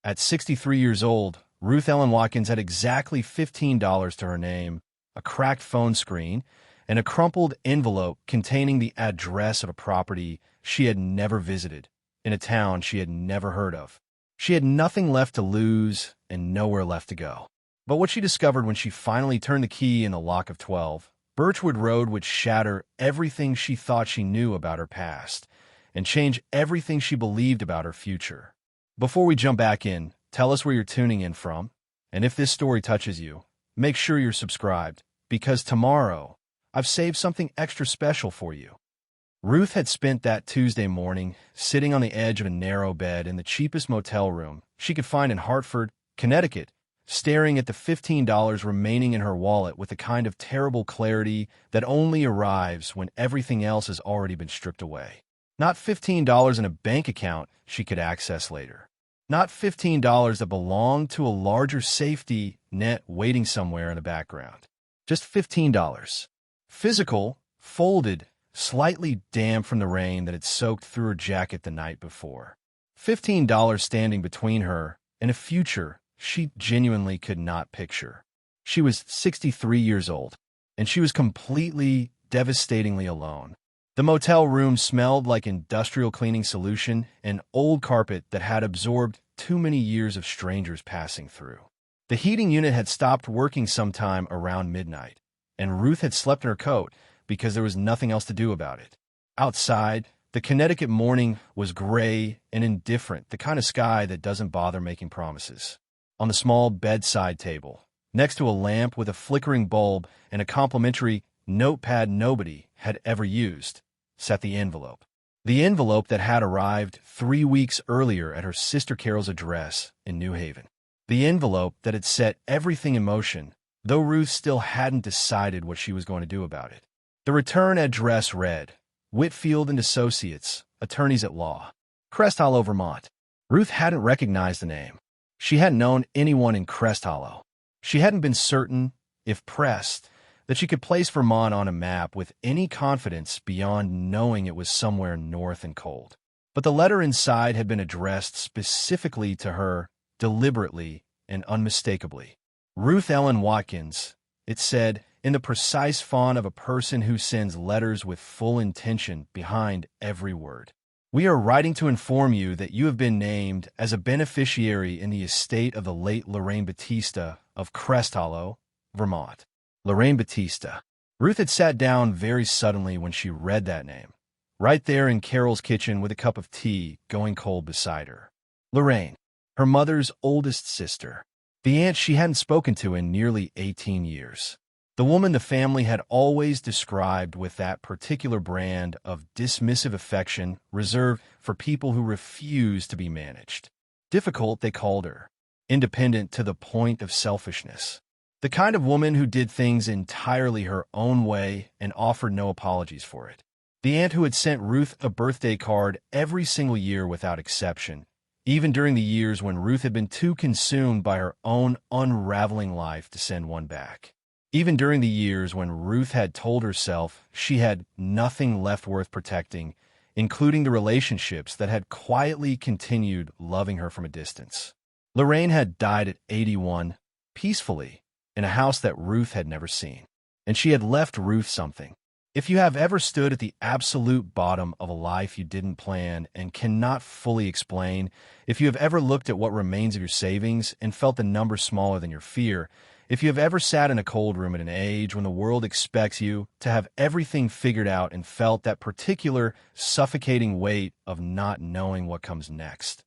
At 63 years old, Ruth Ellen Watkins had exactly $15 to her name, a cracked phone screen, and a crumpled envelope containing the address of a property she had never visited, in a town she had never heard of. She had nothing left to lose and nowhere left to go. But what she discovered when she finally turned the key in the lock of 12, Birchwood Road would shatter everything she thought she knew about her past and change everything she believed about her future. Before we jump back in, tell us where you're tuning in from, and if this story touches you, make sure you're subscribed, because tomorrow, I've saved something extra special for you. Ruth had spent that Tuesday morning sitting on the edge of a narrow bed in the cheapest motel room she could find in Hartford, Connecticut, staring at the $15 remaining in her wallet with the kind of terrible clarity that only arrives when everything else has already been stripped away. Not $15 in a bank account she could access later. Not $15 that belonged to a larger safety net waiting somewhere in the background. Just $15. Physical, folded, slightly damp from the rain that had soaked through her jacket the night before. $15 standing between her and a future she genuinely could not picture. She was 63 years old, and she was completely, devastatingly alone. The motel room smelled like industrial cleaning solution and old carpet that had absorbed too many years of strangers passing through. The heating unit had stopped working sometime around midnight, and Ruth had slept in her coat because there was nothing else to do about it. Outside, the Connecticut morning was gray and indifferent, the kind of sky that doesn't bother making promises. On the small bedside table, next to a lamp with a flickering bulb and a complimentary notepad nobody had ever used, sat the envelope. The envelope that had arrived 3 weeks earlier at her sister Carol's address in New Haven. The envelope that had set everything in motion, though Ruth still hadn't decided what she was going to do about it. The return address read, Whitfield and Associates, Attorneys at Law, Crest Hollow, Vermont. Ruth hadn't recognized the name. She hadn't known anyone in Crest Hollow. She hadn't been certain, if pressed, that she could place Vermont on a map with any confidence beyond knowing it was somewhere north and cold. But the letter inside had been addressed specifically to her, deliberately and unmistakably. Ruth Ellen Watkins, it said, in the precise font of a person who sends letters with full intention behind every word. We are writing to inform you that you have been named as a beneficiary in the estate of the late Lorraine Batista of Crest Hollow, Vermont. Lorraine Batista. Ruth had sat down very suddenly when she read that name, right there in Carol's kitchen with a cup of tea going cold beside her. Lorraine, her mother's oldest sister, the aunt she hadn't spoken to in nearly 18 years. The woman the family had always described with that particular brand of dismissive affection reserved for people who refused to be managed. Difficult, they called her. Independent to the point of selfishness. The kind of woman who did things entirely her own way and offered no apologies for it. The aunt who had sent Ruth a birthday card every single year without exception, even during the years when Ruth had been too consumed by her own unraveling life to send one back. Even during the years when Ruth had told herself she had nothing left worth protecting, including the relationships that had quietly continued loving her from a distance. Lorraine had died at 81, peacefully, in a house that Ruth had never seen. And she had left Ruth something. If you have ever stood at the absolute bottom of a life you didn't plan and cannot fully explain, if you have ever looked at what remains of your savings and felt the number smaller than your fear, if you have ever sat in a cold room at an age when the world expects you to have everything figured out and felt that particular suffocating weight of not knowing what comes next,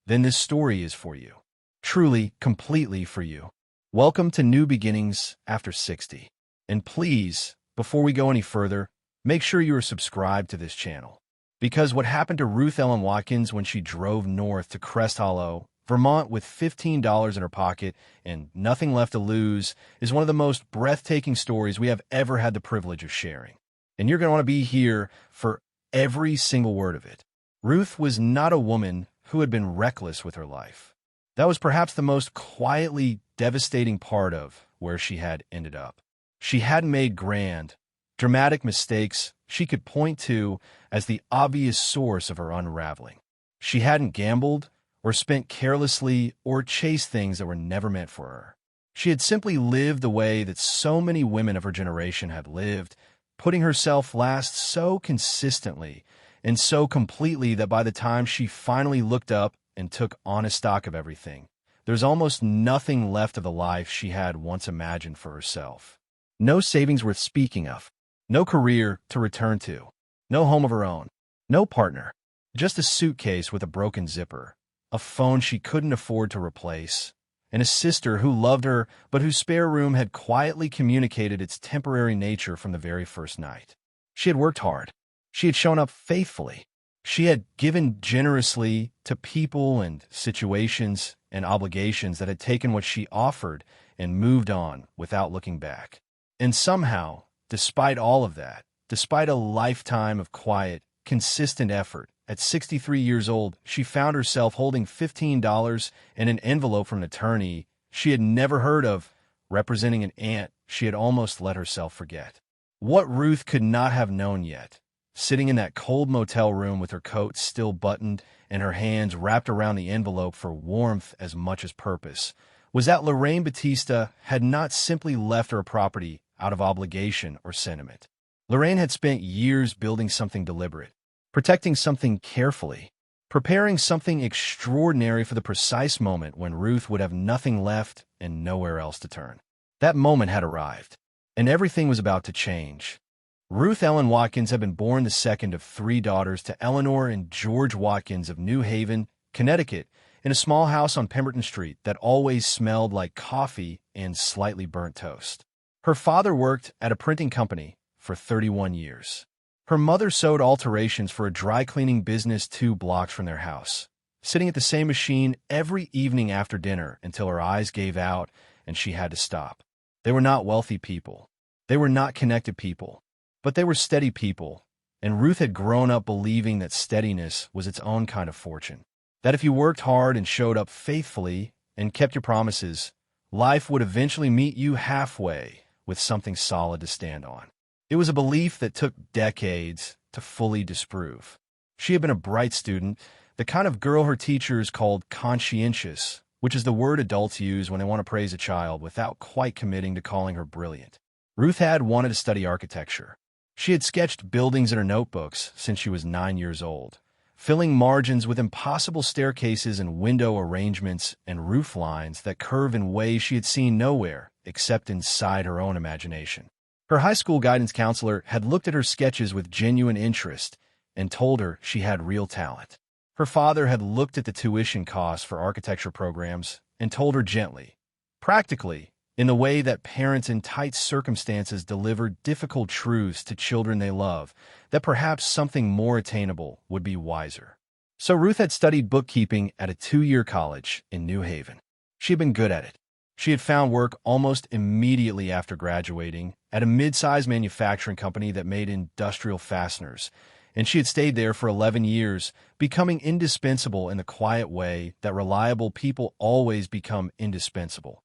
then this story is for you. Truly, completely for you. Welcome to New Beginnings After 60. And please, before we go any further, make sure you are subscribed to this channel. Because what happened to Ruth Ellen Watkins when she drove north to Crest Hollow, Vermont with $15 in her pocket and nothing left to lose is one of the most breathtaking stories we have ever had the privilege of sharing. And you're going to want to be here for every single word of it. Ruth was not a woman who had been reckless with her life. That was perhaps the most quietly devastating part of where she had ended up. She hadn't made grand, dramatic mistakes she could point to as the obvious source of her unraveling. She hadn't gambled or spent carelessly, or chased things that were never meant for her. She had simply lived the way that so many women of her generation had lived, putting herself last so consistently and so completely that by the time she finally looked up and took honest stock of everything, there's almost nothing left of the life she had once imagined for herself. No savings worth speaking of, no career to return to, no home of her own, no partner, just a suitcase with a broken zipper, a phone she couldn't afford to replace, and a sister who loved her but whose spare room had quietly communicated its temporary nature from the very first night. She had worked hard. She had shown up faithfully. She had given generously to people and situations and obligations that had taken what she offered and moved on without looking back. And somehow, despite all of that, despite a lifetime of quiet, consistent effort, at 63 years old, she found herself holding $15 in an envelope from an attorney she had never heard of, representing an aunt she had almost let herself forget. What Ruth could not have known yet, sitting in that cold motel room with her coat still buttoned and her hands wrapped around the envelope for warmth as much as purpose, was that Lorraine Batista had not simply left her property out of obligation or sentiment. Lorraine had spent years building something deliberate, protecting something carefully, preparing something extraordinary for the precise moment when Ruth would have nothing left and nowhere else to turn. That moment had arrived, and everything was about to change. Ruth Ellen Watkins had been born the second of 3 daughters to Eleanor and George Watkins of New Haven, Connecticut, in a small house on Pemberton Street that always smelled like coffee and slightly burnt toast. Her father worked at a printing company for 31 years. Her mother sewed alterations for a dry-cleaning business 2 blocks from their house, sitting at the same machine every evening after dinner until her eyes gave out and she had to stop. They were not wealthy people. They were not connected people. But they were steady people, and Ruth had grown up believing that steadiness was its own kind of fortune. That if you worked hard and showed up faithfully and kept your promises, life would eventually meet you halfway with something solid to stand on. It was a belief that took decades to fully disprove. She had been a bright student, the kind of girl her teachers called conscientious, which is the word adults use when they want to praise a child without quite committing to calling her brilliant. Ruth had wanted to study architecture. She had sketched buildings in her notebooks since she was 9 years old, filling margins with impossible staircases and window arrangements and roof lines that curve in ways she had seen nowhere except inside her own imagination. Her high school guidance counselor had looked at her sketches with genuine interest and told her she had real talent. Her father had looked at the tuition costs for architecture programs and told her gently, practically, in the way that parents in tight circumstances deliver difficult truths to children they love, that perhaps something more attainable would be wiser. So Ruth had studied bookkeeping at a 2-year college in New Haven. She had been good at it. She had found work almost immediately after graduating at a mid-sized manufacturing company that made industrial fasteners, and she had stayed there for 11 years, becoming indispensable in the quiet way that reliable people always become indispensable.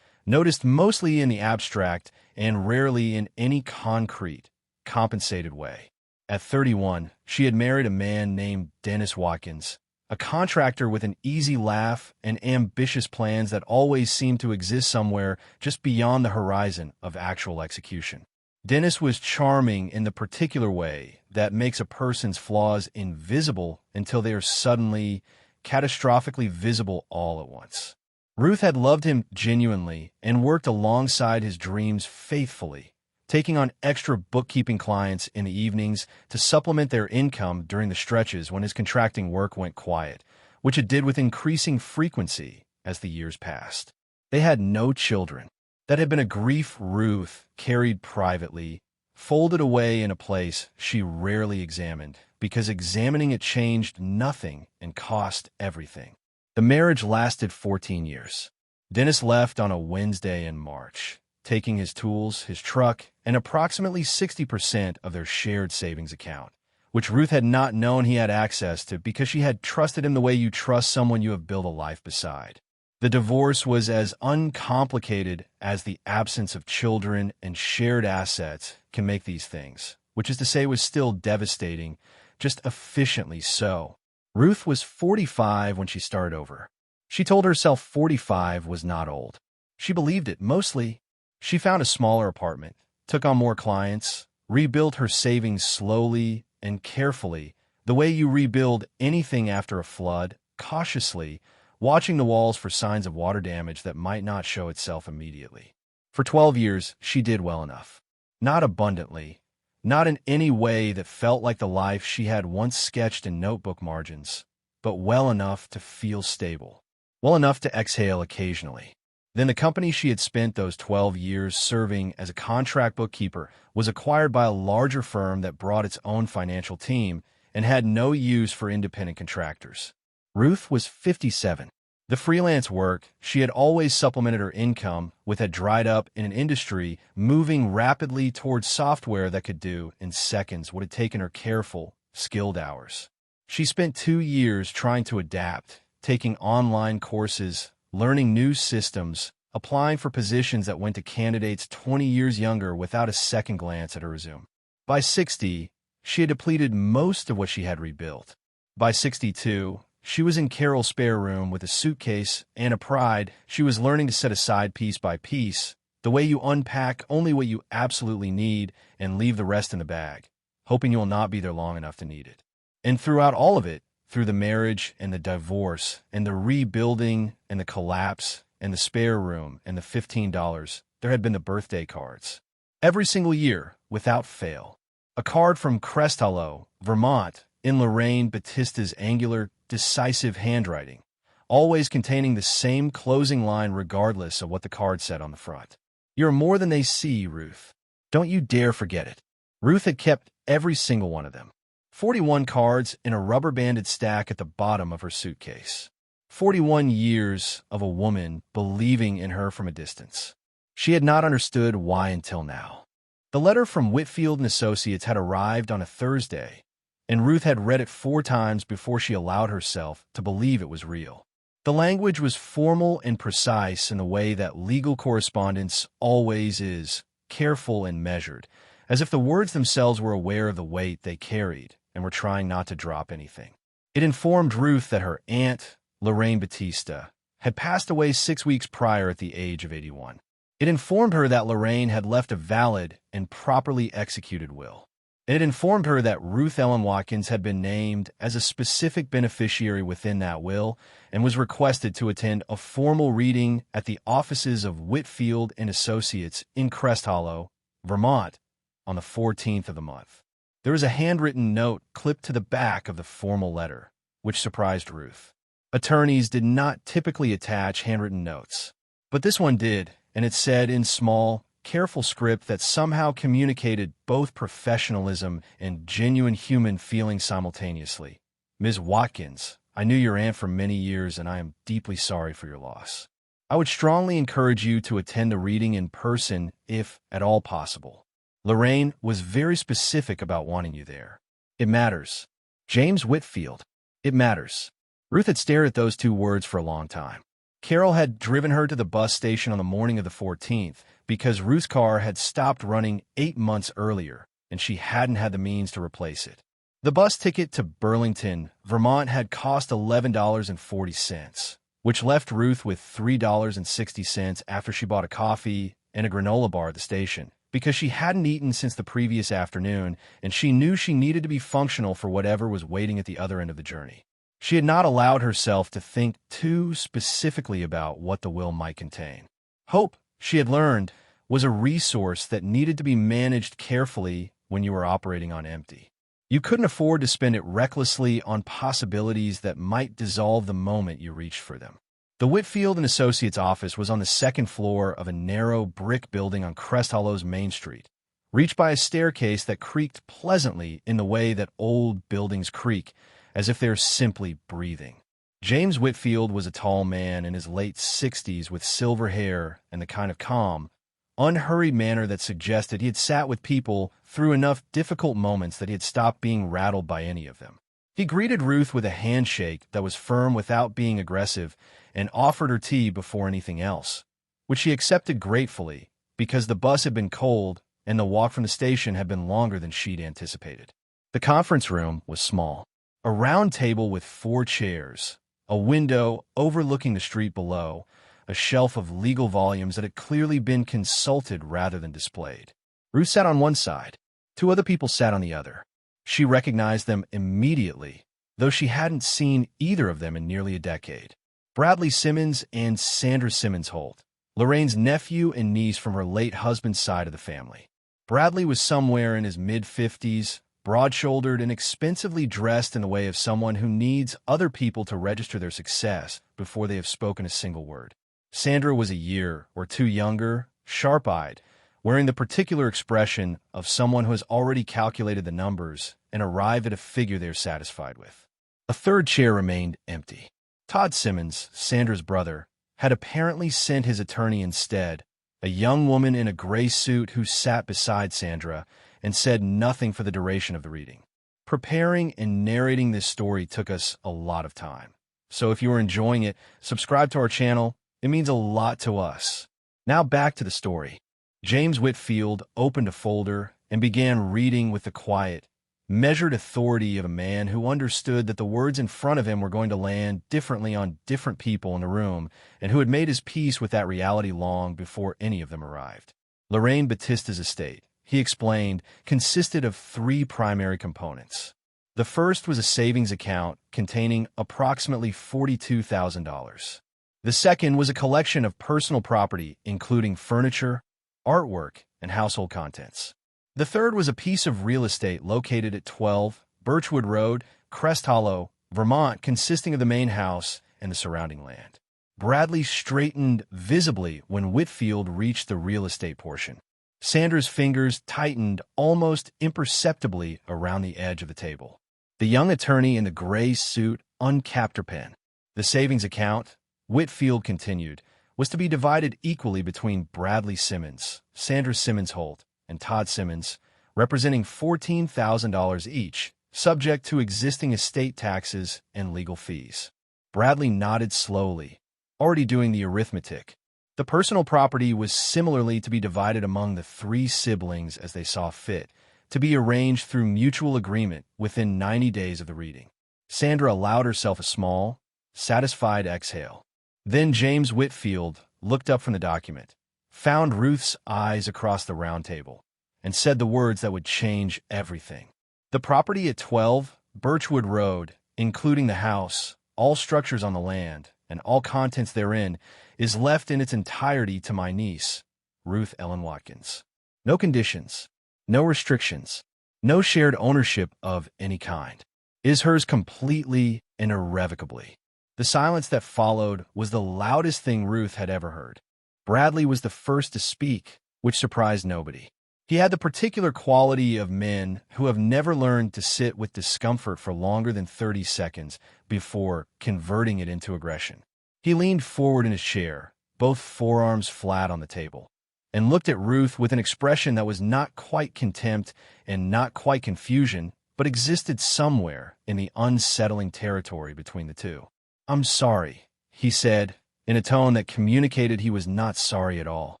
Noticed mostly in the abstract and rarely in any concrete, compensated way. At 31, she had married a man named Dennis Watkins, a contractor with an easy laugh and ambitious plans that always seemed to exist somewhere just beyond the horizon of actual execution. Dennis was charming in the particular way that makes a person's flaws invisible until they are suddenly, catastrophically visible all at once. Ruth had loved him genuinely and worked alongside his dreams faithfully, taking on extra bookkeeping clients in the evenings to supplement their income during the stretches when his contracting work went quiet, which it did with increasing frequency as the years passed. They had no children. That had been a grief Ruth carried privately, folded away in a place she rarely examined, because examining it changed nothing and cost everything. The marriage lasted 14 years. Dennis left on a Wednesday in March, taking his tools, his truck, and approximately 60% of their shared savings account, which Ruth had not known he had access to because she had trusted him the way you trust someone you have built a life beside. The divorce was as uncomplicated as the absence of children and shared assets can make these things, which is to say was still devastating, just efficiently so. Ruth was 45 when she started over. She told herself 45 was not old. She believed it, mostly. She found a smaller apartment, took on more clients, rebuilt her savings slowly and carefully, the way you rebuild anything after a flood, cautiously, watching the walls for signs of water damage that might not show itself immediately. For 12 years, she did well enough. Not abundantly, not in any way that felt like the life she had once sketched in notebook margins, but well enough to feel stable, well enough to exhale occasionally. Then the company she had spent those 12 years serving as a contract bookkeeper was acquired by a larger firm that brought its own financial team and had no use for independent contractors. Ruth was 57. The freelance work she had always supplemented her income with had dried up in an industry moving rapidly towards software that could do, in seconds, what had taken her careful, skilled hours. She spent 2 years trying to adapt, taking online courses, learning new systems, applying for positions that went to candidates 20 years younger without a second glance at her resume. By 60, she had depleted most of what she had rebuilt. By 62, she was in Carol's spare room with a suitcase and a pride she was learning to set aside piece by piece, the way you unpack only what you absolutely need and leave the rest in the bag, hoping you will not be there long enough to need it. And throughout all of it, through the marriage and the divorce and the rebuilding and the collapse and the spare room and the $15, there had been the birthday cards. Every single year, without fail. A card from Crest Hollow, Vermont, in Lorraine Batista's angular, decisive handwriting, always containing the same closing line regardless of what the card said on the front. You're more than they see, Ruth. Don't you dare forget it. Ruth had kept every single one of them. 41 cards in a rubber-banded stack at the bottom of her suitcase. 41 years of a woman believing in her from a distance. She had not understood why until now. The letter from Whitfield and Associates had arrived on a Thursday, and Ruth had read it 4 times before she allowed herself to believe it was real. The language was formal and precise in the way that legal correspondence always is, careful and measured, as if the words themselves were aware of the weight they carried and were trying not to drop anything. It informed Ruth that her aunt, Lorraine Batista, had passed away 6 weeks prior at the age of 81. It informed her that Lorraine had left a valid and properly executed will. And it informed her that Ruth Ellen Watkins had been named as a specific beneficiary within that will and was requested to attend a formal reading at the offices of Whitfield and Associates in Crest Hollow, Vermont, on the 14th of the month. There was a handwritten note clipped to the back of the formal letter, which surprised Ruth. Attorneys did not typically attach handwritten notes, but this one did, and it said in small, careful script that somehow communicated both professionalism and genuine human feeling simultaneously. Ms. Watkins, I knew your aunt for many years, and I am deeply sorry for your loss. I would strongly encourage you to attend a reading in person if at all possible. Lorraine was very specific about wanting you there. It matters. James Whitfield. It matters. Ruth had stared at those 2 words for a long time. Carol had driven her to the bus station on the morning of the 14th because Ruth's car had stopped running 8 months earlier, and she hadn't had the means to replace it. The bus ticket to Burlington, Vermont had cost $11.40, which left Ruth with $3.60 after she bought a coffee and a granola bar at the station, because she hadn't eaten since the previous afternoon, and she knew she needed to be functional for whatever was waiting at the other end of the journey. She had not allowed herself to think too specifically about what the will might contain. Hope, she had learned, was a resource that needed to be managed carefully when you were operating on empty. You couldn't afford to spend it recklessly on possibilities that might dissolve the moment you reached for them. The Whitfield and Associates office was on the 2nd floor of a narrow brick building on Crest Hollow's Main Street, reached by a staircase that creaked pleasantly in the way that old buildings creak, as if they're simply breathing. James Whitfield was a tall man in his late 60s with silver hair and the kind of calm, unhurried manner that suggested he had sat with people through enough difficult moments that he had stopped being rattled by any of them. He greeted Ruth with a handshake that was firm without being aggressive and offered her tea before anything else, which she accepted gratefully because the bus had been cold and the walk from the station had been longer than she'd anticipated. The conference room was small. A round table with 4 chairs, a window overlooking the street below, a shelf of legal volumes that had clearly been consulted rather than displayed. Ruth sat on one side. 2 other people sat on the other. She recognized them immediately, though she hadn't seen either of them in nearly a decade. Bradley Simmons and Sandra Simmons Holt, Lorraine's nephew and niece from her late husband's side of the family. Bradley was somewhere in his mid-50s, broad-shouldered and expensively dressed in the way of someone who needs other people to register their success before they have spoken a single word. Sandra was a year or 2 younger, sharp-eyed, wearing the particular expression of someone who has already calculated the numbers and arrived at a figure they are satisfied with. A third chair remained empty. Todd Simmons, Sandra's brother, had apparently sent his attorney instead, a young woman in a gray suit who sat beside Sandra and said nothing for the duration of the reading. Preparing and narrating this story took us a lot of time. So if you are enjoying it, subscribe to our channel. It means a lot to us. Now back to the story. James Whitfield opened a folder and began reading with the quiet, measured authority of a man who understood that the words in front of him were going to land differently on different people in the room and who had made his peace with that reality long before any of them arrived. Lorraine Batista's estate, he explained, consisted of 3 primary components. The first was a savings account containing approximately $42,000. The second was a collection of personal property, including furniture, artwork, and household contents. The third was a piece of real estate located at 12 Birchwood Road, Crest Hollow, Vermont, consisting of the main house and the surrounding land. Bradley straightened visibly when Whitfield reached the real estate portion. Sandra's fingers tightened almost imperceptibly around the edge of the table. The young attorney in the gray suit uncapped her pen. The savings account, Whitfield continued, was to be divided equally between Bradley Simmons, Sandra Simmons Holt, and Todd Simmons, representing $14,000 each, subject to existing estate taxes and legal fees. Bradley nodded slowly, already doing the arithmetic. The personal property was similarly to be divided among the 3 siblings as they saw fit, to be arranged through mutual agreement within 90 days of the reading. Sandra allowed herself a small, satisfied exhale. Then James Whitfield looked up from the document, found Ruth's eyes across the round table, and said the words that would change everything. The property at 12 Birchwood Road, including the house, all structures on the land, and all contents therein, is left in its entirety to my niece, Ruth Ellen Watkins. No conditions, no restrictions, no shared ownership of any kind. It is hers completely and irrevocably. The silence that followed was the loudest thing Ruth had ever heard. Bradley was the first to speak, which surprised nobody. He had the particular quality of men who have never learned to sit with discomfort for longer than 30 seconds before converting it into aggression. He leaned forward in his chair, both forearms flat on the table, and looked at Ruth with an expression that was not quite contempt and not quite confusion, but existed somewhere in the unsettling territory between the two. "I'm sorry," he said, in a tone that communicated he was not sorry at all.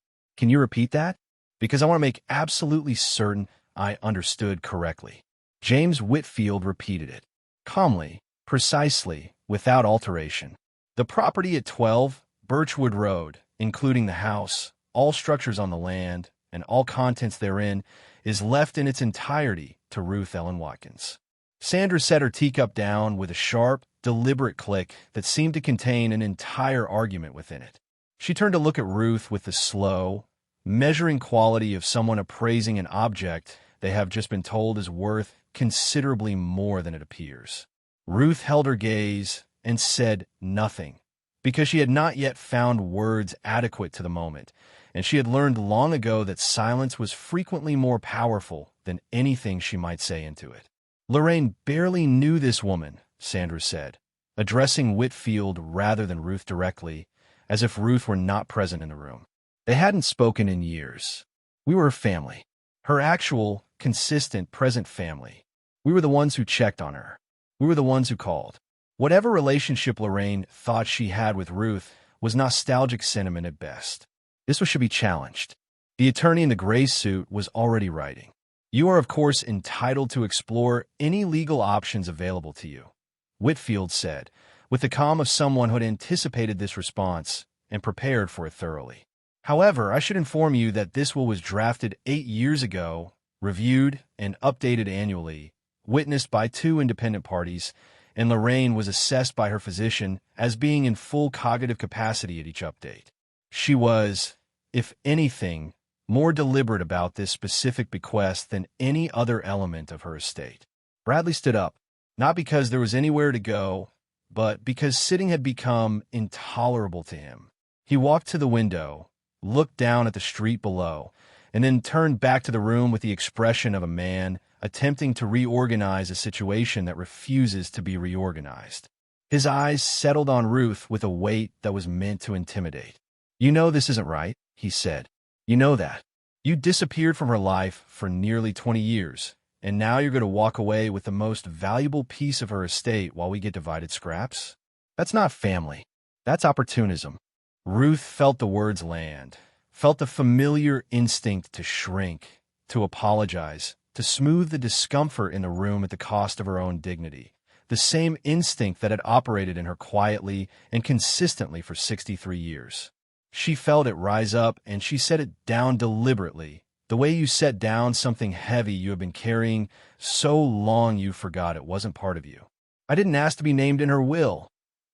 "Can you repeat that? Because I want to make absolutely certain I understood correctly." James Whitfield repeated it, calmly, precisely, without alteration. "The property at 12 Birchwood Road, including the house, all structures on the land, and all contents therein, is left in its entirety to Ruth Ellen Watkins." Sandra set her teacup down with a sharp, deliberate click that seemed to contain an entire argument within it. She turned to look at Ruth with the slow, measuring quality of someone appraising an object they have just been told is worth considerably more than it appears. Ruth held her gaze and said nothing, because she had not yet found words adequate to the moment, and she had learned long ago that silence was frequently more powerful than anything she might say into it. "Lorraine barely knew this woman," Sandra said, addressing Whitfield rather than Ruth directly, as if Ruth were not present in the room. They hadn't spoken in years. "We were a family. Her actual, consistent, present family. We were the ones who checked on her. We were the ones who called." Whatever relationship Lorraine thought she had with Ruth was nostalgic sentiment at best. This should be challenged. The attorney in the gray suit was already writing. "You are, of course, entitled to explore any legal options available to you. Whitfield said, with the calm of someone who had anticipated this response and prepared for it thoroughly. However, I should inform you that this will was drafted 8 years ago, reviewed and updated annually, witnessed by 2 independent parties, and Lorraine was assessed by her physician as being in full cognitive capacity at each update. She was, if anything, more deliberate about this specific bequest than any other element of her estate. Bradley stood up, not because there was anywhere to go, but because sitting had become intolerable to him. He walked to the window, looked down at the street below, and then turned back to the room with the expression of a man attempting to reorganize a situation that refuses to be reorganized. His eyes settled on Ruth with a weight that was meant to intimidate. "You know this isn't right," he said. "You know that. You disappeared from her life for nearly 20 years, and now you're going to walk away with the most valuable piece of her estate while we get divided scraps? That's not family. That's opportunism." Ruth felt the words land, felt the familiar instinct to shrink, to apologize, to smooth the discomfort in the room at the cost of her own dignity, the same instinct that had operated in her quietly and consistently for 63 years. She felt it rise up, and she set it down deliberately, the way you set down something heavy you have been carrying so long you forgot it wasn't part of you. "I didn't ask to be named in her will,"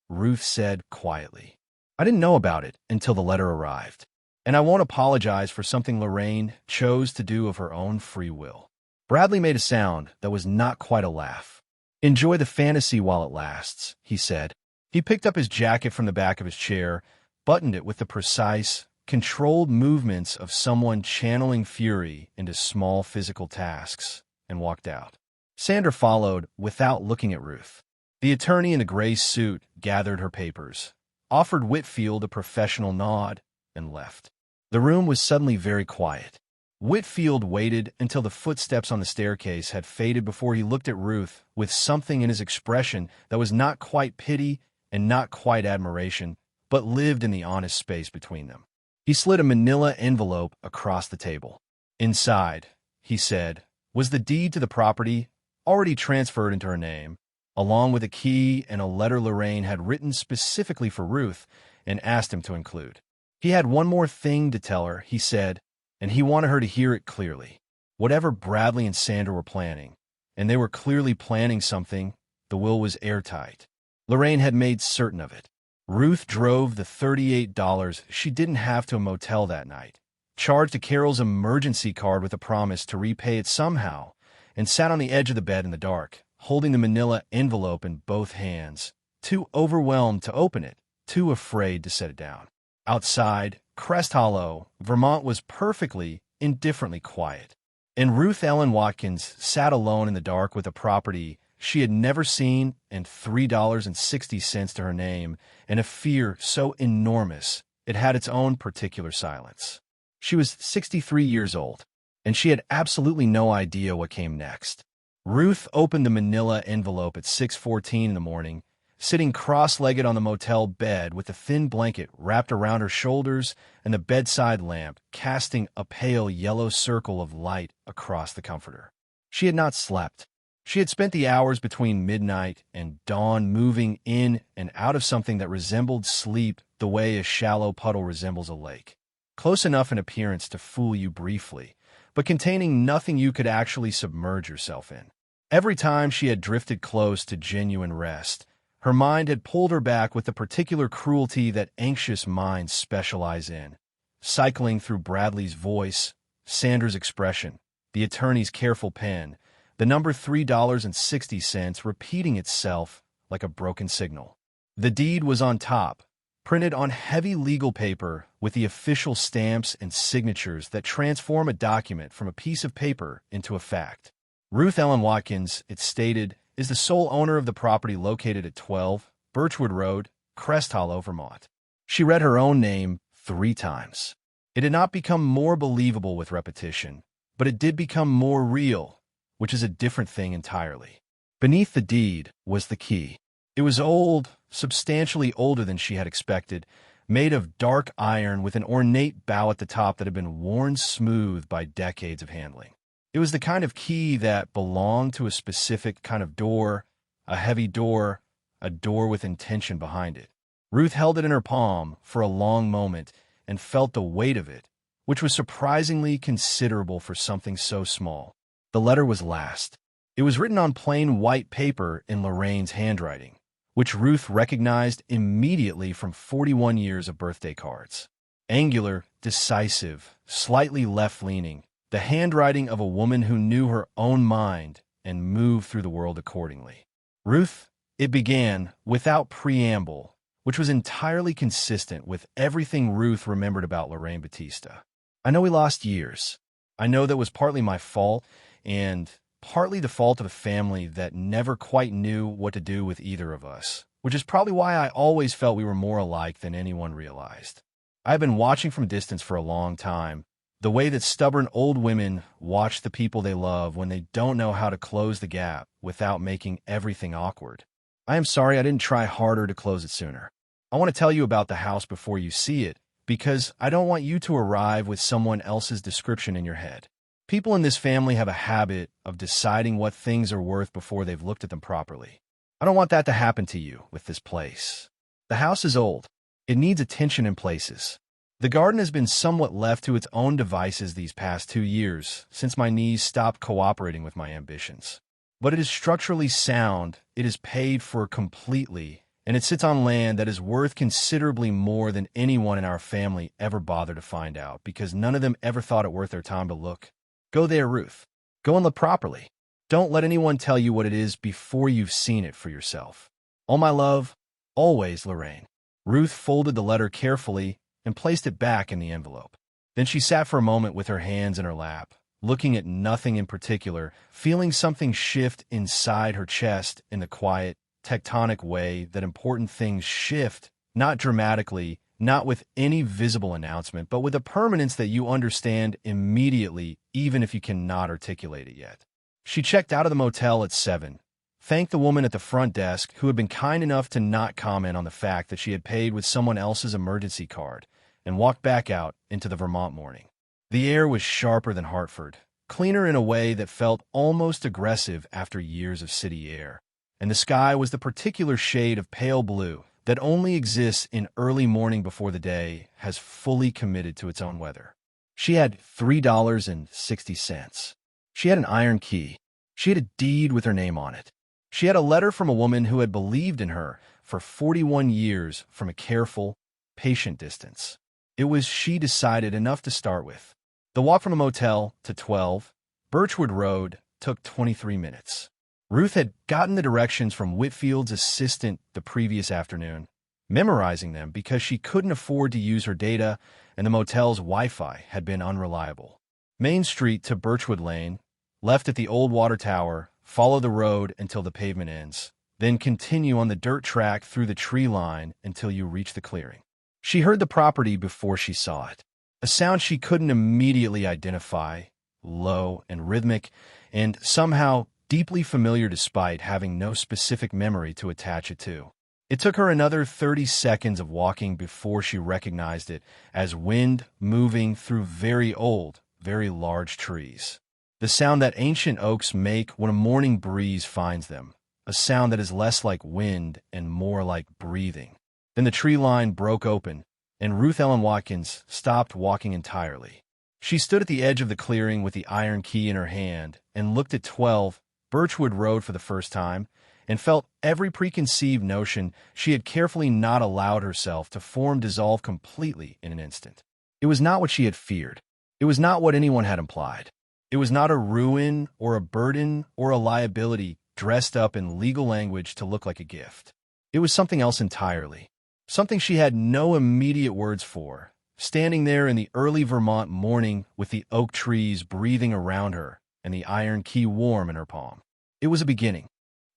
Ruth said quietly. "I didn't know about it until the letter arrived. And I won't apologize for something Lorraine chose to do of her own free will." Bradley made a sound that was not quite a laugh. "Enjoy the fantasy while it lasts," he said. He picked up his jacket from the back of his chair, buttoned it with the precise, controlled movements of someone channeling fury into small physical tasks, and walked out. Sandra followed without looking at Ruth. The attorney in the gray suit gathered her papers, offered Whitfield a professional nod, and left. The room was suddenly very quiet. Whitfield waited until the footsteps on the staircase had faded before he looked at Ruth with something in his expression that was not quite pity and not quite admiration, but lived in the honest space between them. He slid a manila envelope across the table. Inside, he said, was the deed to the property, already transferred into her name, along with a key and a letter Lorraine had written specifically for Ruth and asked him to include. He had one more thing to tell her, he said, and he wanted her to hear it clearly. Whatever Bradley and Sandra were planning, and they were clearly planning something, the will was airtight. Lorraine had made certain of it. Ruth drove the $38 she didn't have to a motel that night, charged a Carol's emergency card with a promise to repay it somehow, and sat on the edge of the bed in the dark, holding the manila envelope in both hands, too overwhelmed to open it, too afraid to set it down. Outside, Crest Hollow, Vermont was perfectly, indifferently quiet, and Ruth Ellen Watkins sat alone in the dark with a property she had never seen and $3.60 to her name, and a fear so enormous it had its own particular silence. She was 63 years old, and she had absolutely no idea what came next. Ruth opened the manila envelope at 6:14 in the morning, sitting cross-legged on the motel bed with a thin blanket wrapped around her shoulders and the bedside lamp casting a pale yellow circle of light across the comforter. She had not slept. She had spent the hours between midnight and dawn moving in and out of something that resembled sleep the way a shallow puddle resembles a lake. Close enough in appearance to fool you briefly, but containing nothing you could actually submerge yourself in. Every time she had drifted close to genuine rest, her mind had pulled her back with the particular cruelty that anxious minds specialize in, cycling through Bradley's voice, Sandra's expression, the attorney's careful pen, the number $3.60 repeating itself like a broken signal. The deed was on top, printed on heavy legal paper with the official stamps and signatures that transform a document from a piece of paper into a fact. Ruth Ellen Watkins, it stated, is the sole owner of the property located at 12 Birchwood Road, Crest Hollow, Vermont. She read her own name 3 times. It had not become more believable with repetition, but it did become more real, which is a different thing entirely. Beneath the deed was the key. It was old, substantially older than she had expected, made of dark iron with an ornate bow at the top that had been worn smooth by decades of handling. It was the kind of key that belonged to a specific kind of door, a heavy door, a door with intention behind it. Ruth held it in her palm for a long moment and felt the weight of it, which was surprisingly considerable for something so small. The letter was last. It was written on plain white paper in Lorraine's handwriting, which Ruth recognized immediately from 41 years of birthday cards. Angular, decisive, slightly left-leaning, the handwriting of a woman who knew her own mind and moved through the world accordingly. Ruth, it began without preamble, which was entirely consistent with everything Ruth remembered about Lorraine Batista. I know we lost years. I know that was partly my fault and partly the fault of a family that never quite knew what to do with either of us, which is probably why I always felt we were more alike than anyone realized. I have been watching from distance for a long time, the way that stubborn old women watch the people they love when they don't know how to close the gap without making everything awkward. I am sorry I didn't try harder to close it sooner. I want to tell you about the house before you see it, because I don't want you to arrive with someone else's description in your head. People in this family have a habit of deciding what things are worth before they've looked at them properly. I don't want that to happen to you with this place. The house is old. It needs attention in places. The garden has been somewhat left to its own devices these past 2 years, since my knees stopped cooperating with my ambitions. But it is structurally sound, it is paid for completely, and it sits on land that is worth considerably more than anyone in our family ever bothered to find out, because none of them ever thought it worth their time to look. Go there, Ruth. Go and look properly. Don't let anyone tell you what it is before you've seen it for yourself. All my love, always, Lorraine. Ruth folded the letter carefully and placed it back in the envelope. Then she sat for a moment with her hands in her lap, looking at nothing in particular, feeling something shift inside her chest in the quiet, tectonic way that important things shift, not dramatically, not with any visible announcement, but with a permanence that you understand immediately, even if you cannot articulate it yet. She checked out of the motel at 7, thanked the woman at the front desk who had been kind enough to not comment on the fact that she had paid with someone else's emergency card, and walked back out into the Vermont morning. The air was sharper than Hartford, cleaner in a way that felt almost aggressive after years of city air, and the sky was the particular shade of pale blue that only exists in early morning before the day has fully committed to its own weather. She had $3.60. She had an iron key. She had a deed with her name on it. She had a letter from a woman who had believed in her for 41 years from a careful, patient distance. It was, she decided, enough to start with. The walk from the motel to 12 Birchwood Road took 23 minutes. Ruth had gotten the directions from Whitfield's assistant the previous afternoon, memorizing them because she couldn't afford to use her data and the motel's Wi-Fi had been unreliable. Main Street to Birchwood Lane, left at the old water tower, follow the road until the pavement ends, then continue on the dirt track through the tree line until you reach the clearing. She heard the property before she saw it, a sound she couldn't immediately identify, low and rhythmic, and somehow deeply familiar despite having no specific memory to attach it to. It took her another 30 seconds of walking before she recognized it as wind moving through very old, very large trees. The sound that ancient oaks make when a morning breeze finds them, a sound that is less like wind and more like breathing. Then the tree line broke open, and Ruth Ellen Watkins stopped walking entirely. She stood at the edge of the clearing with the iron key in her hand and looked at 12 Birchwood Road for the first time, and felt every preconceived notion she had carefully not allowed herself to form dissolve completely in an instant. It was not what she had feared. It was not what anyone had implied. It was not a ruin or a burden or a liability dressed up in legal language to look like a gift. It was something else entirely, something she had no immediate words for, standing there in the early Vermont morning with the oak trees breathing around her and the iron key warm in her palm. It was a beginning.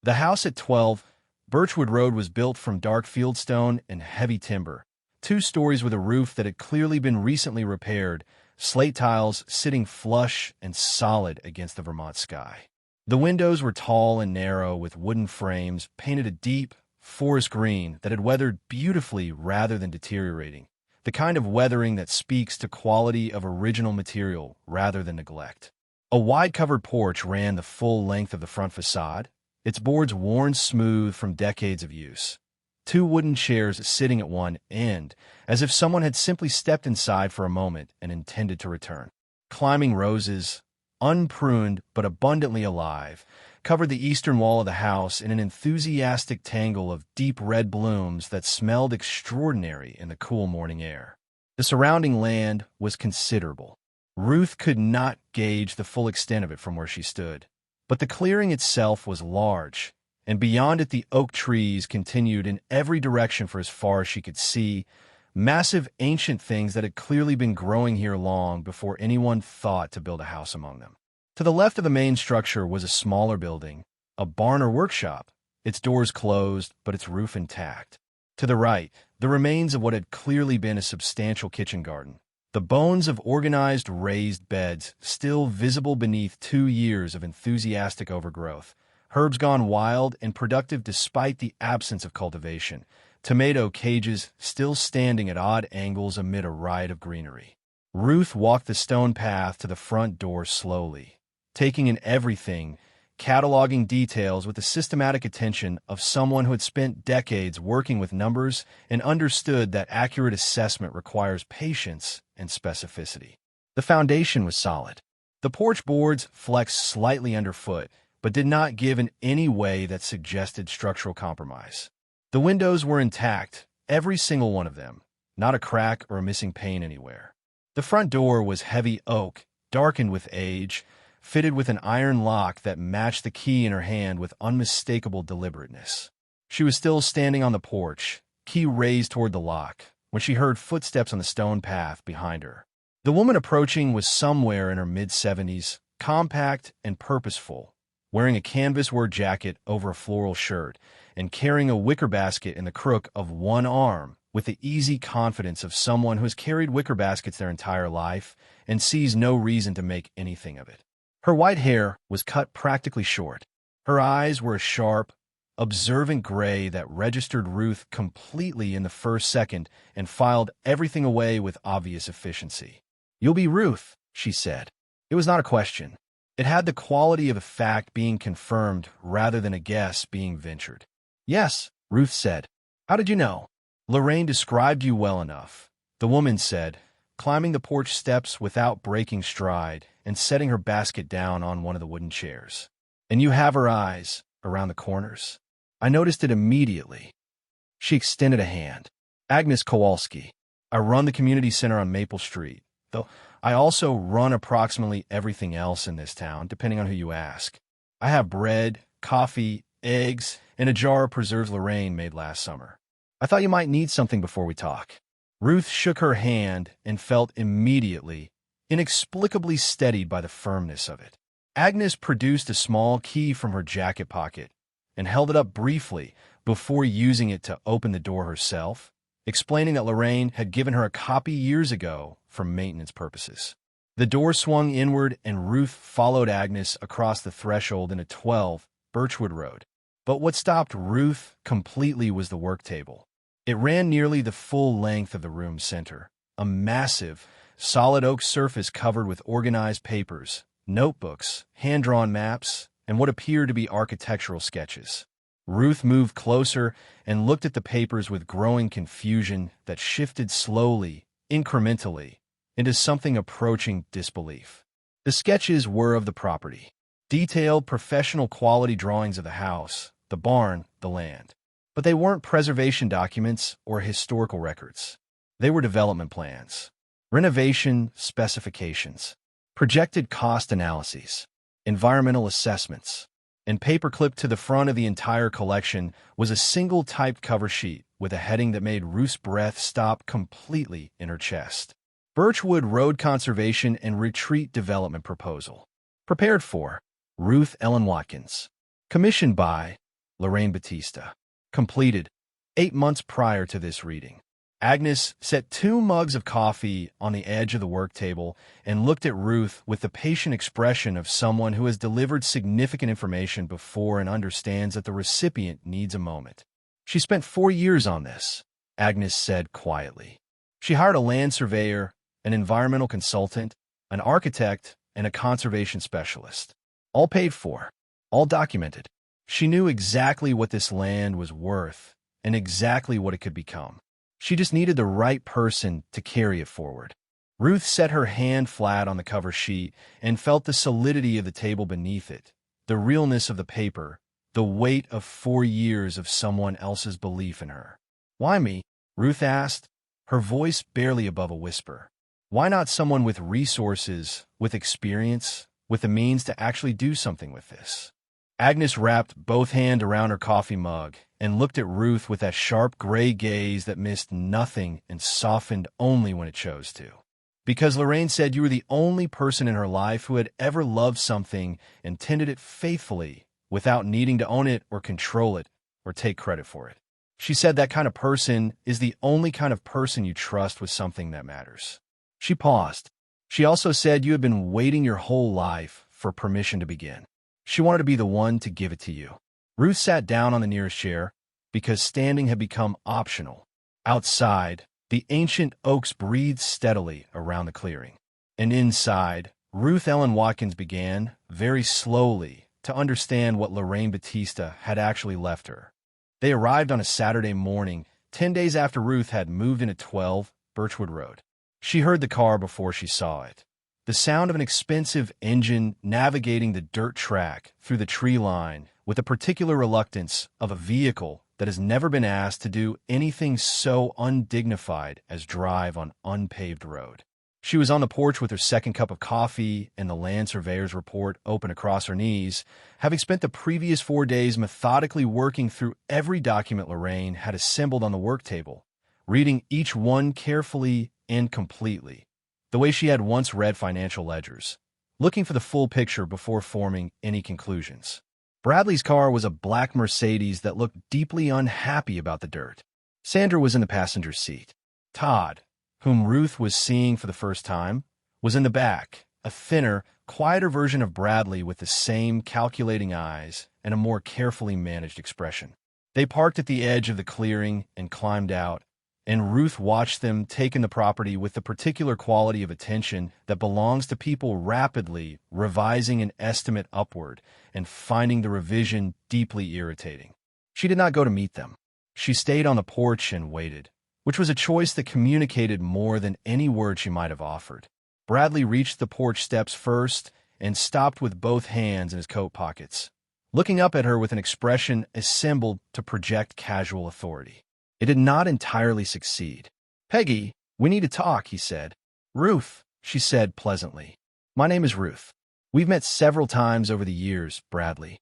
The house at 12 Birchwood Road was built from dark fieldstone and heavy timber, 2 stories with a roof that had clearly been recently repaired, slate tiles sitting flush and solid against the Vermont sky. The windows were tall and narrow with wooden frames painted a deep, forest green that had weathered beautifully rather than deteriorating, the kind of weathering that speaks to quality of original material rather than neglect. A wide covered porch ran the full length of the front facade, its boards worn smooth from decades of use. Two wooden chairs sitting at one end, as if someone had simply stepped inside for a moment and intended to return. Climbing roses, unpruned but abundantly alive, covered the eastern wall of the house in an enthusiastic tangle of deep red blooms that smelled extraordinary in the cool morning air. The surrounding land was considerable. Ruth could not gauge the full extent of it from where she stood, but the clearing itself was large, and beyond it the oak trees continued in every direction for as far as she could see, massive ancient things that had clearly been growing here long before anyone thought to build a house among them. To the left of the main structure was a smaller building, a barn or workshop, its doors closed but its roof intact. To the right, the remains of what had clearly been a substantial kitchen garden, the bones of organized raised beds still visible beneath 2 years of enthusiastic overgrowth, herbs gone wild and productive despite the absence of cultivation, tomato cages still standing at odd angles amid a riot of greenery. Ruth walked the stone path to the front door slowly, taking in everything, cataloging details with the systematic attention of someone who had spent decades working with numbers and understood that accurate assessment requires patience and specificity. The foundation was solid. The porch boards flexed slightly underfoot, but did not give in any way that suggested structural compromise. The windows were intact, every single one of them, not a crack or a missing pane anywhere. The front door was heavy oak, darkened with age, fitted with an iron lock that matched the key in her hand with unmistakable deliberateness. She was still standing on the porch, key raised toward the lock, when she heard footsteps on the stone path behind her. The woman approaching was somewhere in her mid-70s, compact and purposeful, wearing a canvas work jacket over a floral shirt and carrying a wicker basket in the crook of one arm with the easy confidence of someone who has carried wicker baskets their entire life and sees no reason to make anything of it. Her white hair was cut practically short. Her eyes were a sharp, observant gray that registered Ruth completely in the first second and filed everything away with obvious efficiency. "You'll be Ruth," she said. It was not a question. It had the quality of a fact being confirmed rather than a guess being ventured. "Yes," Ruth said. "How did you know?" "Lorraine described you well enough," the woman said, climbing the porch steps without breaking stride and setting her basket down on one of the wooden chairs. "And you have her eyes around the corners. I noticed it immediately." She extended a hand. "Agnes Kowalski. I run the community center on Maple Street, though I also run approximately everything else in this town, depending on who you ask. I have bread, coffee, eggs, and a jar of preserves Lorraine made last summer. I thought you might need something before we talk." Ruth shook her hand and felt immediately, inexplicably steadied by the firmness of it. Agnes produced a small key from her jacket pocket and held it up briefly before using it to open the door herself, explaining that Lorraine had given her a copy years ago for maintenance purposes. The door swung inward and Ruth followed Agnes across the threshold into 12 Birchwood Road. But what stopped Ruth completely was the work table. It ran nearly the full length of the room's center, a massive, solid oak surface covered with organized papers, notebooks, hand-drawn maps, and what appeared to be architectural sketches. Ruth moved closer and looked at the papers with growing confusion that shifted slowly, incrementally, into something approaching disbelief. The sketches were of the property, detailed professional quality drawings of the house, the barn, the land. But they weren't preservation documents or historical records. They were development plans, renovation specifications, projected cost analyses, environmental assessments, and paperclipped to the front of the entire collection was a single typed cover sheet with a heading that made Ruth's breath stop completely in her chest. Birchwood Road Conservation and Retreat Development Proposal. Prepared for Ruth Ellen Watkins. Commissioned by Lorraine Batista. Completed 8 months prior to this reading. Agnes set 2 mugs of coffee on the edge of the work table and looked at Ruth with the patient expression of someone who has delivered significant information before and understands that the recipient needs a moment. "She spent 4 years on this," Agnes said quietly. "She hired a land surveyor, an environmental consultant, an architect, and a conservation specialist. All paid for, all documented. She knew exactly what this land was worth and exactly what it could become. She just needed the right person to carry it forward. Ruth set her hand flat on the cover sheet and felt the solidity of the table beneath it, the realness of the paper, the weight of 4 years of someone else's belief in her. "Why me?" Ruth asked, her voice barely above a whisper. "Why not someone with resources, with experience, with the means to actually do something with this?" Agnes wrapped both hands around her coffee mug and looked at Ruth with that sharp gray gaze that missed nothing and softened only when it chose to. "Because Lorraine said you were the only person in her life who had ever loved something and tended it faithfully without needing to own it or control it or take credit for it. She said that kind of person is the only kind of person you trust with something that matters." She paused. "She also said you had been waiting your whole life for permission to begin. She wanted to be the one to give it to you." Ruth sat down on the nearest chair because standing had become optional. Outside, the ancient oaks breathed steadily around the clearing. And inside, Ruth Ellen Watkins began, very slowly, to understand what Lorraine Batista had actually left her. They arrived on a Saturday morning, 10 days after Ruth had moved into 12 Birchwood Road. She heard the car before she saw it. The sound of an expensive engine navigating the dirt track through the tree line with the particular reluctance of a vehicle that has never been asked to do anything so undignified as drive on unpaved road. She was on the porch with her second cup of coffee and the land surveyor's report open across her knees, having spent the previous 4 days methodically working through every document Lorraine had assembled on the work table, reading each one carefully and completely, the way she had once read financial ledgers, looking for the full picture before forming any conclusions. Bradley's car was a black Mercedes that looked deeply unhappy about the dirt. Sandra was in the passenger seat. Todd, whom Ruth was seeing for the first time, was in the back, a thinner, quieter version of Bradley with the same calculating eyes and a more carefully managed expression. They parked at the edge of the clearing and climbed out, and Ruth watched them take in the property with the particular quality of attention that belongs to people rapidly revising an estimate upward and finding the revision deeply irritating. She did not go to meet them. She stayed on the porch and waited, which was a choice that communicated more than any word she might have offered. Bradley reached the porch steps first and stopped with both hands in his coat pockets, looking up at her with an expression assembled to project casual authority. It did not entirely succeed. "Peggy, we need to talk," he said. "Ruth," she said pleasantly. "My name is Ruth. We've met several times over the years, Bradley."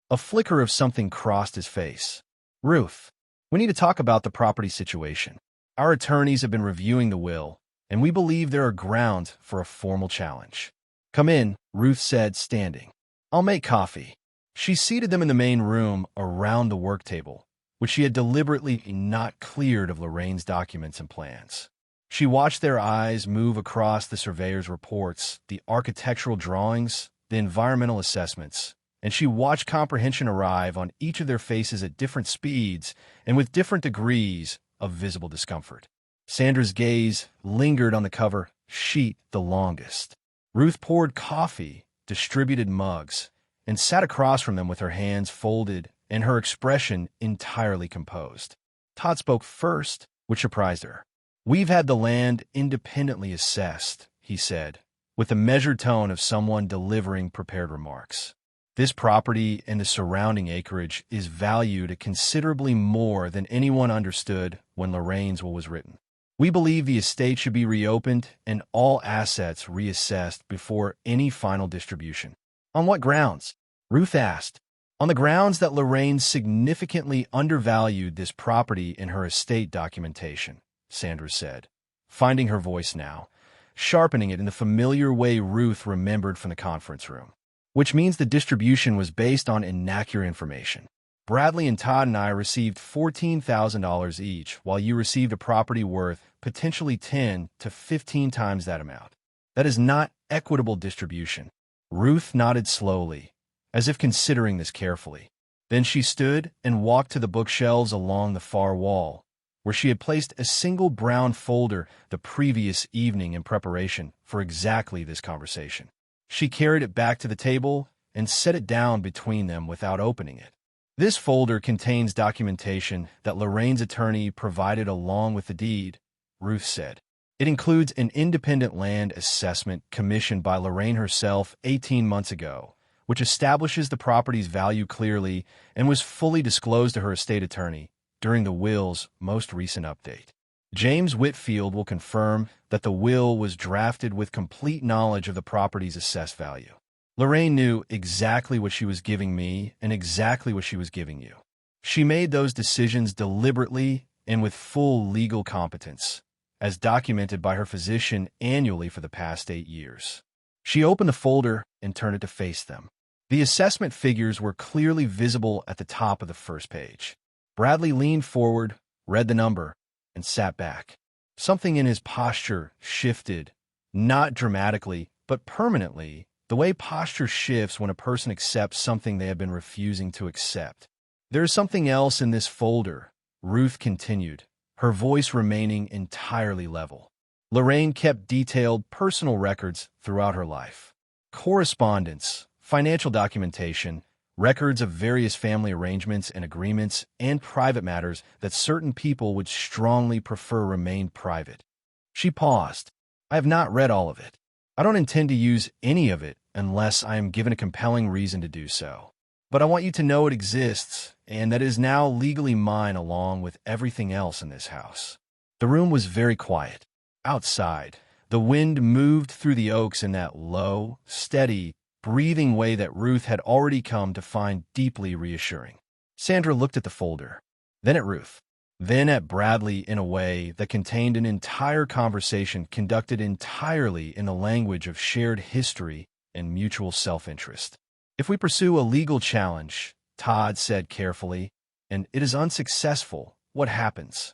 A flicker of something crossed his face. "Ruth, we need to talk about the property situation. Our attorneys have been reviewing the will, and we believe there are grounds for a formal challenge." "Come in," Ruth said, standing. "I'll make coffee." She seated them in the main room around the work table, which she had deliberately not cleared of Lorraine's documents and plans. She watched their eyes move across the surveyor's reports, the architectural drawings, the environmental assessments, and she watched comprehension arrive on each of their faces at different speeds and with different degrees of visible discomfort. Sandra's gaze lingered on the cover sheet the longest. Ruth poured coffee, distributed mugs, and sat across from them with her hands folded and her expression entirely composed. Todd spoke first, which surprised her. "We've had the land independently assessed," he said, with the measured tone of someone delivering prepared remarks. "This property and the surrounding acreage is valued at considerably more than anyone understood when Lorraine's will was written. We believe the estate should be reopened and all assets reassessed before any final distribution." "On what grounds?" Ruth asked. "On the grounds that Lorraine significantly undervalued this property in her estate documentation," Sandra said, finding her voice now, sharpening it in the familiar way Ruth remembered from the conference room. "Which means the distribution was based on inaccurate information. Bradley and Todd and I received $14,000 each, while you received a property worth potentially 10 to 15 times that amount. That is not equitable distribution." Ruth nodded slowly, as if considering this carefully. Then she stood and walked to the bookshelves along the far wall, where she had placed a single brown folder the previous evening in preparation for exactly this conversation. She carried it back to the table and set it down between them without opening it. This folder contains documentation that Lorraine's attorney provided along with the deed, Ruth said. It includes an independent land assessment commissioned by Lorraine herself 18 months ago, which establishes the property's value clearly and was fully disclosed to her estate attorney during the will's most recent update. James Whitfield will confirm that the will was drafted with complete knowledge of the property's assessed value. Lorraine knew exactly what she was giving me and exactly what she was giving you. She made those decisions deliberately and with full legal competence, as documented by her physician annually for the past 8 years. She opened the folder and turned it to face them. The assessment figures were clearly visible at the top of the first page. Bradley leaned forward, read the number, and sat back. Something in his posture shifted, not dramatically, but permanently, the way posture shifts when a person accepts something they have been refusing to accept. There is something else in this folder, Ruth continued, her voice remaining entirely level. Lorraine kept detailed personal records throughout her life. Correspondence, financial documentation, records of various family arrangements and agreements, and private matters that certain people would strongly prefer remain private. She paused. I have not read all of it. I don't intend to use any of it unless I am given a compelling reason to do so. But I want you to know it exists, and that it is now legally mine along with everything else in this house. The room was very quiet. Outside, the wind moved through the oaks in that low, steady, breathing way that Ruth had already come to find deeply reassuring. Sandra looked at the folder, then at Ruth, then at Bradley in a way that contained an entire conversation conducted entirely in the language of shared history and mutual self-interest. If we pursue a legal challenge, Todd said carefully, and it is unsuccessful, what happens?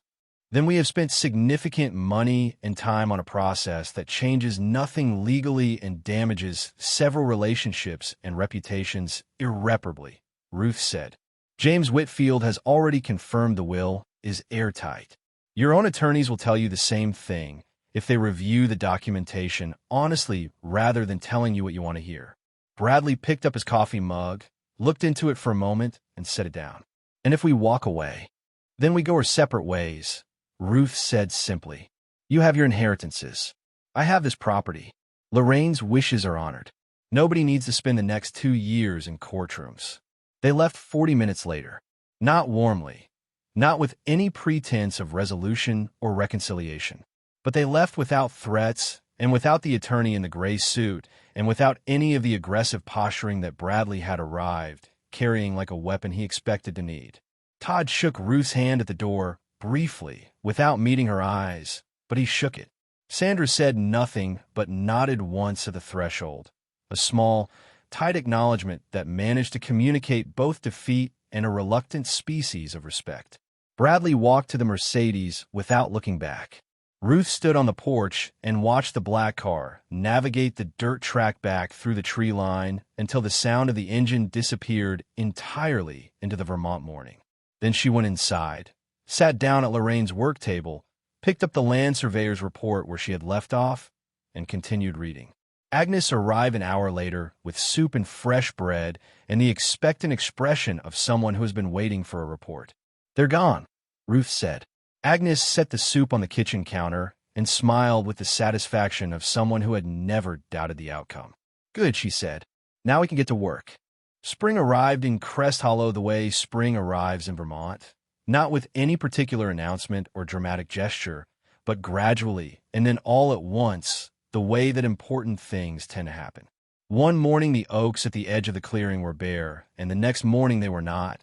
Then we have spent significant money and time on a process that changes nothing legally and damages several relationships and reputations irreparably, Ruth said. James Whitfield has already confirmed the will is airtight. Your own attorneys will tell you the same thing if they review the documentation honestly rather than telling you what you want to hear. Bradley picked up his coffee mug, looked into it for a moment, and set it down. And if we walk away, then we go our separate ways, Ruth said simply. You have your inheritances. I have this property. Lorraine's wishes are honored. Nobody needs to spend the next 2 years in courtrooms. They left 40 minutes later. Not warmly. Not with any pretense of resolution or reconciliation. But they left without threats and without the attorney in the gray suit and without any of the aggressive posturing that Bradley had arrived, carrying like a weapon he expected to need. Todd shook Ruth's hand at the door, briefly, without meeting her eyes, but he shook it. Sandra said nothing but nodded once at the threshold, a small, tight acknowledgement that managed to communicate both defeat and a reluctant species of respect. Bradley walked to the Mercedes without looking back. Ruth stood on the porch and watched the black car navigate the dirt track back through the tree line until the sound of the engine disappeared entirely into the Vermont morning. Then she went inside, sat down at Lorraine's work table, picked up the land surveyor's report where she had left off, and continued reading. Agnes arrived an hour later with soup and fresh bread and the expectant expression of someone who has been waiting for a report. They're gone, Ruth said. Agnes set the soup on the kitchen counter and smiled with the satisfaction of someone who had never doubted the outcome. Good, she said. Now we can get to work. Spring arrived in Crest Hollow the way spring arrives in Vermont, not with any particular announcement or dramatic gesture, but gradually, and then all at once, the way that important things tend to happen. One morning the oaks at the edge of the clearing were bare, and the next morning they were not,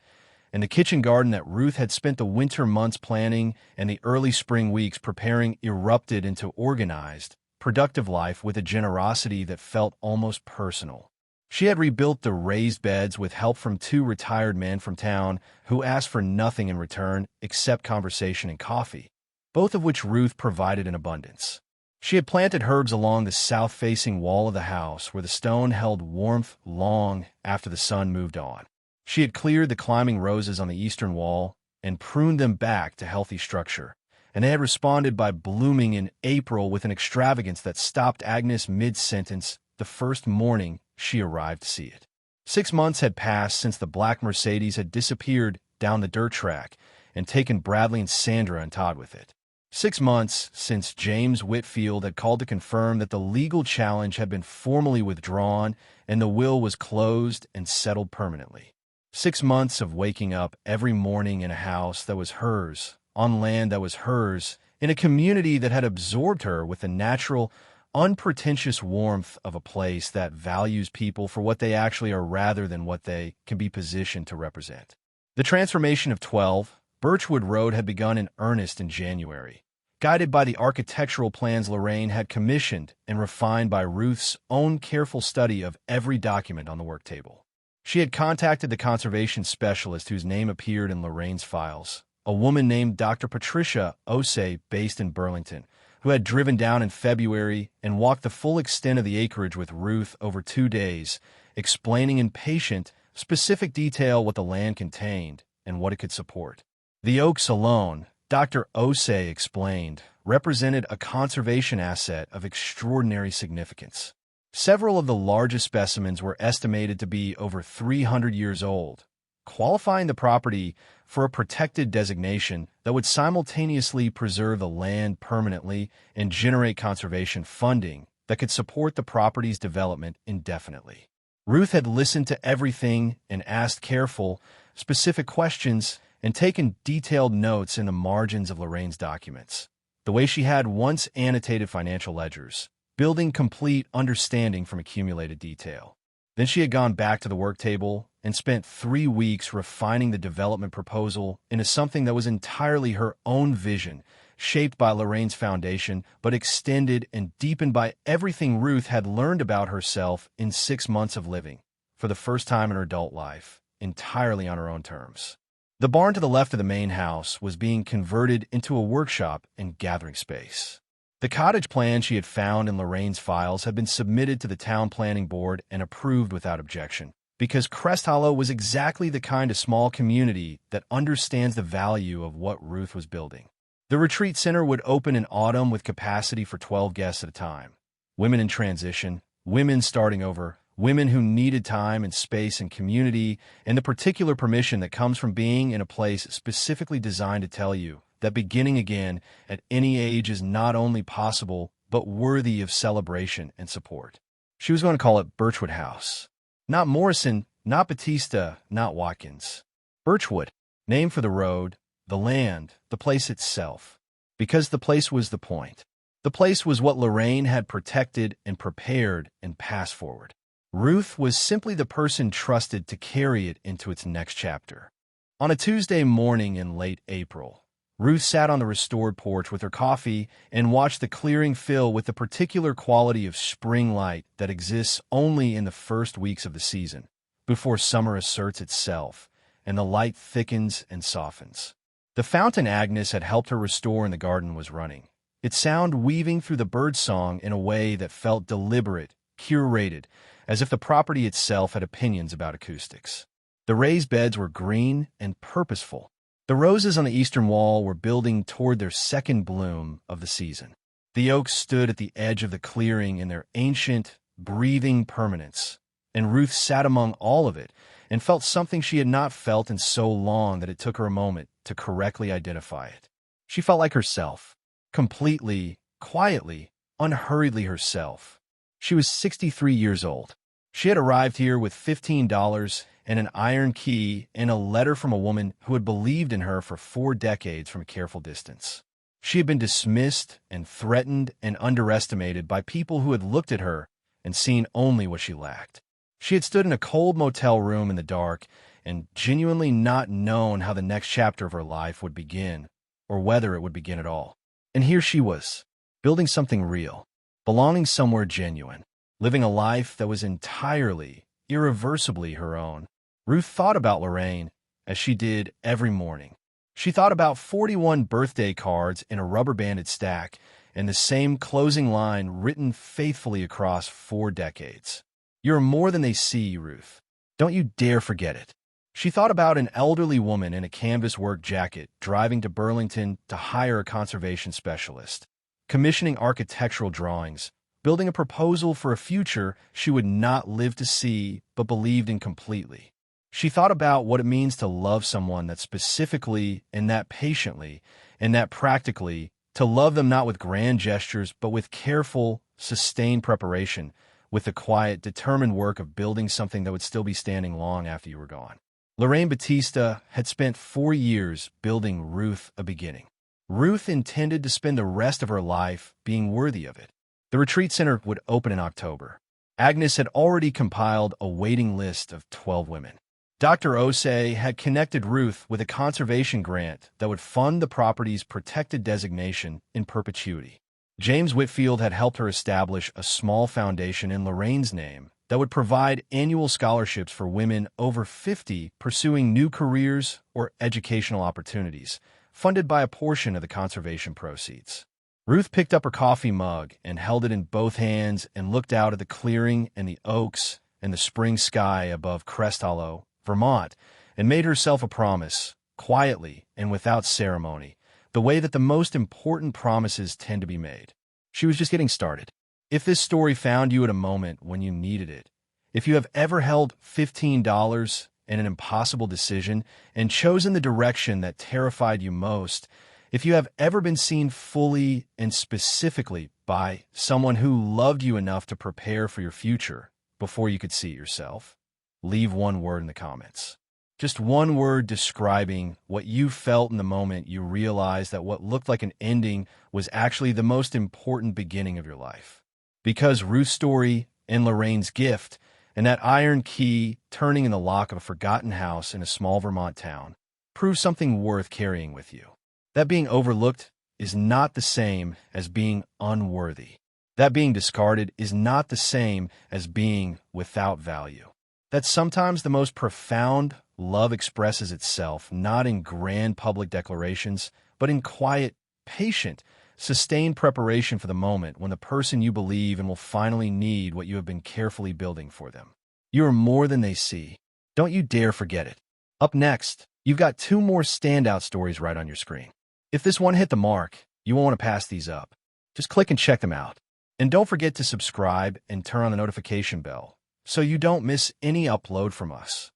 and the kitchen garden that Ruth had spent the winter months planning and the early spring weeks preparing erupted into organized, productive life with a generosity that felt almost personal. She had rebuilt the raised beds with help from 2 retired men from town who asked for nothing in return except conversation and coffee, both of which Ruth provided in abundance. She had planted herbs along the south-facing wall of the house where the stone held warmth long after the sun moved on. She had cleared the climbing roses on the eastern wall and pruned them back to healthy structure, and they had responded by blooming in April with an extravagance that stopped Agnes mid-sentence the first morning she arrived to see it. 6 months had passed since the black Mercedes had disappeared down the dirt track and taken Bradley and Sandra and Todd with it. 6 months since James Whitfield had called to confirm that the legal challenge had been formally withdrawn and the will was closed and settled permanently. 6 months of waking up every morning in a house that was hers, on land that was hers, in a community that had absorbed her with the natural, unpretentious warmth of a place that values people for what they actually are rather than what they can be positioned to represent. The transformation of 12 Birchwood Road had begun in earnest in January, guided by the architectural plans Lorraine had commissioned and refined by Ruth's own careful study of every document on the work table. She had contacted the conservation specialist whose name appeared in Lorraine's files, a woman named Dr. Patricia Osei, based in Burlington, who had driven down in February and walked the full extent of the acreage with Ruth over 2 days, explaining in patient, specific detail what the land contained and what it could support. The oaks alone, Dr. Osei explained, represented a conservation asset of extraordinary significance. Several of the largest specimens were estimated to be over 300 years old, qualifying the property for a protected designation that would simultaneously preserve the land permanently and generate conservation funding that could support the property's development indefinitely. Ruth had listened to everything and asked careful, specific questions and taken detailed notes in the margins of Lorraine's documents, the way she had once annotated financial ledgers, building complete understanding from accumulated detail. Then she had gone back to the work table and spent 3 weeks refining the development proposal into something that was entirely her own vision, shaped by Lorraine's foundation, but extended and deepened by everything Ruth had learned about herself in 6 months of living, for the first time in her adult life, entirely on her own terms. The barn to the left of the main house was being converted into a workshop and gathering space. The cottage plan she had found in Lorraine's files had been submitted to the town planning board and approved without objection, because Crest Hollow was exactly the kind of small community that understands the value of what Ruth was building. The retreat center would open in autumn with capacity for 12 guests at a time. Women in transition, women starting over, women who needed time and space and community, and the particular permission that comes from being in a place specifically designed to tell you that beginning again at any age is not only possible, but worthy of celebration and support. She was going to call it Birchwood House. Not Morrison, not Batista, not Watkins. Birchwood, named for the road, the land, the place itself. Because the place was the point. The place was what Lorraine had protected and prepared and passed forward. Ruth was simply the person trusted to carry it into its next chapter. On a Tuesday morning in late April, Ruth sat on the restored porch with her coffee and watched the clearing fill with the particular quality of spring light that exists only in the first weeks of the season, before summer asserts itself and the light thickens and softens. The fountain Agnes had helped her restore in the garden was running, its sound weaving through the birdsong in a way that felt deliberate, curated, as if the property itself had opinions about acoustics. The raised beds were green and purposeful. The roses on the eastern wall were building toward their second bloom of the season. The oaks stood at the edge of the clearing in their ancient, breathing permanence, and Ruth sat among all of it and felt something she had not felt in so long that it took her a moment to correctly identify it. She felt like herself, completely, quietly, unhurriedly herself. She was 63 years old. She had arrived here with $15 and an iron key and a letter from a woman who had believed in her for 4 decades from a careful distance. She had been dismissed and threatened and underestimated by people who had looked at her and seen only what she lacked. She had stood in a cold motel room in the dark and genuinely not known how the next chapter of her life would begin, or whether it would begin at all. And here she was, building something real, belonging somewhere genuine, living a life that was entirely, irreversibly her own. Ruth thought about Lorraine as she did every morning. She thought about 41 birthday cards in a rubber-banded stack and the same closing line written faithfully across 4 decades. "You're more than they see, Ruth. Don't you dare forget it." She thought about an elderly woman in a canvas work jacket driving to Burlington to hire a conservation specialist, commissioning architectural drawings, building a proposal for a future she would not live to see but believed in completely. She thought about what it means to love someone that specifically and that patiently and that practically, to love them not with grand gestures but with careful, sustained preparation, with the quiet, determined work of building something that would still be standing long after you were gone. Lorraine Batista had spent 4 years building Ruth a beginning. Ruth intended to spend the rest of her life being worthy of it. The retreat center would open in October. Agnes had already compiled a waiting list of 12 women. Dr. Osei had connected Ruth with a conservation grant that would fund the property's protected designation in perpetuity. James Whitfield had helped her establish a small foundation in Lorraine's name that would provide annual scholarships for women over 50 pursuing new careers or educational opportunities, funded by a portion of the conservation proceeds. Ruth picked up her coffee mug and held it in both hands and looked out at the clearing and the oaks and the spring sky above Crest Hollow, Vermont, and made herself a promise, quietly and without ceremony, the way that the most important promises tend to be made. She was just getting started. If this story found you at a moment when you needed it, if you have ever held $15 in an impossible decision and chosen the direction that terrified you most, if you have ever been seen fully and specifically by someone who loved you enough to prepare for your future before you could see it yourself, leave one word in the comments. Just one word describing what you felt in the moment you realized that what looked like an ending was actually the most important beginning of your life. Because Ruth's story and Lorraine's gift and that iron key turning in the lock of a forgotten house in a small Vermont town proves something worth carrying with you. That being overlooked is not the same as being unworthy. That being discarded is not the same as being without value. That sometimes the most profound love expresses itself not in grand public declarations, but in quiet, patient, sustained preparation for the moment when the person you believe in will finally need what you have been carefully building for them. You are more than they see. Don't you dare forget it. Up next, you've got 2 more standout stories right on your screen. If this one hit the mark, you won't want to pass these up. Just click and check them out. And don't forget to subscribe and turn on the notification bell so you don't miss any upload from us.